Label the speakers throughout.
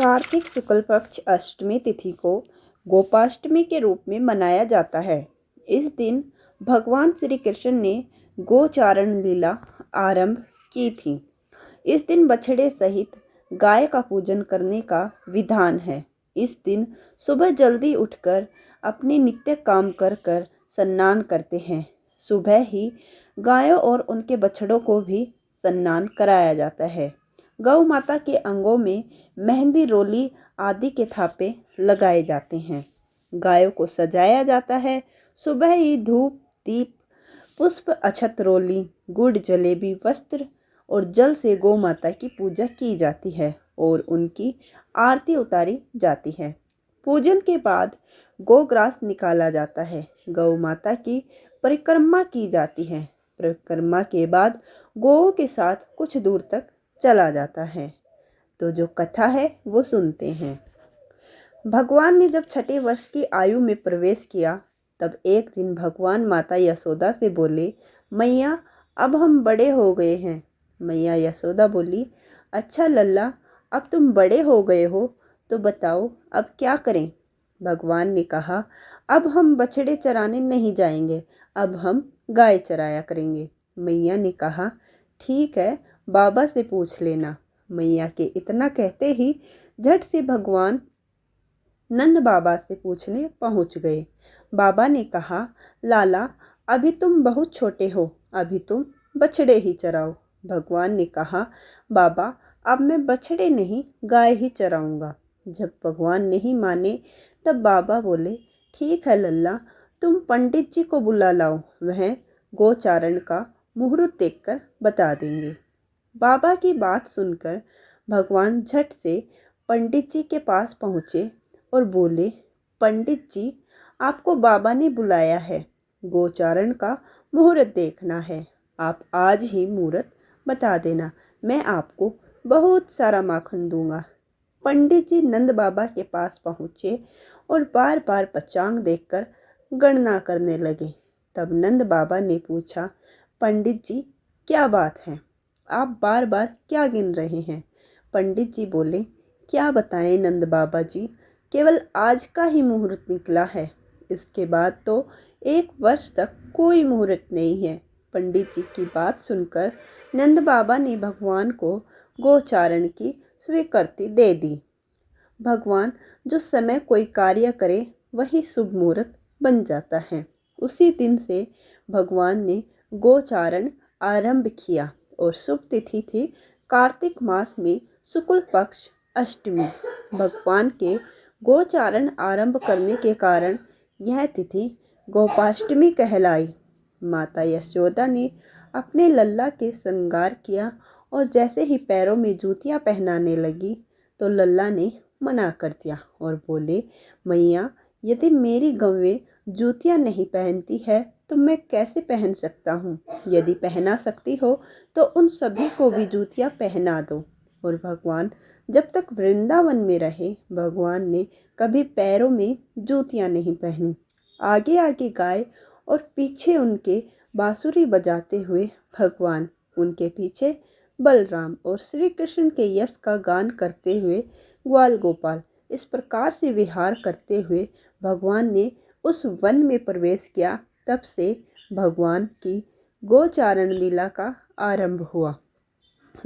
Speaker 1: कार्तिक शुक्ल पक्ष अष्टमी तिथि को गोपाष्टमी के रूप में मनाया जाता है। इस दिन भगवान श्री कृष्ण ने गोचारण लीला आरंभ की थी। इस दिन बछड़े सहित गाय का पूजन करने का विधान है। इस दिन सुबह जल्दी उठकर अपने नित्य काम कर कर स्नान करते हैं। सुबह ही गायों और उनके बछड़ों को भी स्नान कराया जाता है। गौ माता के अंगों में मेहंदी, रोली आदि के थापे लगाए जाते हैं। गायों को सजाया जाता है। सुबह ही धूप, दीप, पुष्प, अक्षत, रोली, गुड़, जलेबी, वस्त्र और जल से गौ माता की पूजा की जाती है और उनकी आरती उतारी जाती है। पूजन के बाद गोग्रास निकाला जाता है। गौ माता की परिक्रमा की जाती है। परिक्रमा के बाद गौओं के साथ कुछ दूर तक चला जाता है। तो जो कथा है वो सुनते हैं। भगवान ने जब छठे वर्ष की आयु में प्रवेश किया तब एक दिन भगवान माता यशोदा से बोले, मैया अब हम बड़े हो गए हैं। मैया यशोदा बोली, अच्छा लल्ला, अब तुम बड़े हो गए हो तो बताओ अब क्या करें। भगवान ने कहा, अब हम बछड़े चराने नहीं जाएंगे, अब हम गाय चराया करेंगे। मैया ने कहा, ठीक है, बाबा से पूछ लेना। मैया के इतना कहते ही झट से भगवान नंद बाबा से पूछने पहुंच गए। बाबा ने कहा, लाला अभी तुम बहुत छोटे हो, अभी तुम बछड़े ही चराओ। भगवान ने कहा, बाबा अब मैं बछड़े नहीं गाय ही चराऊंगा। जब भगवान नहीं माने तब बाबा बोले, ठीक है लल्ला, तुम पंडित जी को बुला लाओ, वह गोचारण का मुहूर्त देखकर बता देंगे। बाबा की बात सुनकर भगवान झट से पंडित जी के पास पहुँचे और बोले, पंडित जी आपको बाबा ने बुलाया है, गोचारण का मुहूर्त देखना है। आप आज ही मुहूर्त बता देना, मैं आपको बहुत सारा माखन दूंगा। पंडित जी नंद बाबा के पास पहुँचे और बार बार पंचांग देखकर गणना करने लगे। तब नंद बाबा ने पूछा, पंडित जी क्या बात है, आप बार बार क्या गिन रहे हैं। पंडित जी बोले, क्या बताएं नंद बाबा जी, केवल आज का ही मुहूर्त निकला है, इसके बाद तो एक वर्ष तक कोई मुहूर्त नहीं है। पंडित जी की बात सुनकर नंद बाबा ने भगवान को गोचारण की स्वीकृति दे दी। भगवान जो समय कोई कार्य करे वही शुभ मुहूर्त बन जाता है। उसी दिन से भगवान ने गोचारण आरंभ किया और शुभ तिथि थी कार्तिक मास में शुक्ल पक्ष अष्टमी। भगवान के गोचारण आरंभ करने के कारण यह तिथि गोपाष्टमी कहलाई। माता यशोदा ने अपने लल्ला के श्रृंगार किया और जैसे ही पैरों में जूतियां पहनाने लगी तो लल्ला ने मना कर दिया और बोले, मैया यदि मेरी गौवें जूतियां नहीं पहनती है तो मैं कैसे पहन सकता हूँ। यदि पहना सकती हो तो उन सभी को भी जूतियां पहना दो। और भगवान जब तक वृंदावन में रहे भगवान ने कभी पैरों में जूतियां नहीं पहनी। आगे आगे गाय और पीछे उनके बांसुरी बजाते हुए भगवान, उनके पीछे बलराम और श्री कृष्ण के यश का गान करते हुए ग्वाल गोपाल, इस प्रकार से विहार करते हुए भगवान ने उस वन में प्रवेश किया। तब से भगवान की गोचारण लीला का आरंभ हुआ।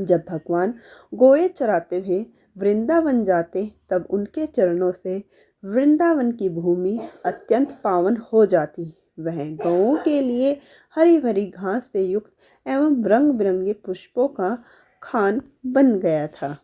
Speaker 1: जब भगवान गोए चराते हुए वृंदावन जाते तब उनके चरणों से वृंदावन की भूमि अत्यंत पावन हो जाती। वह गौओं के लिए हरी भरी घास से युक्त एवं रंग बिरंगे पुष्पों का खान बन गया था।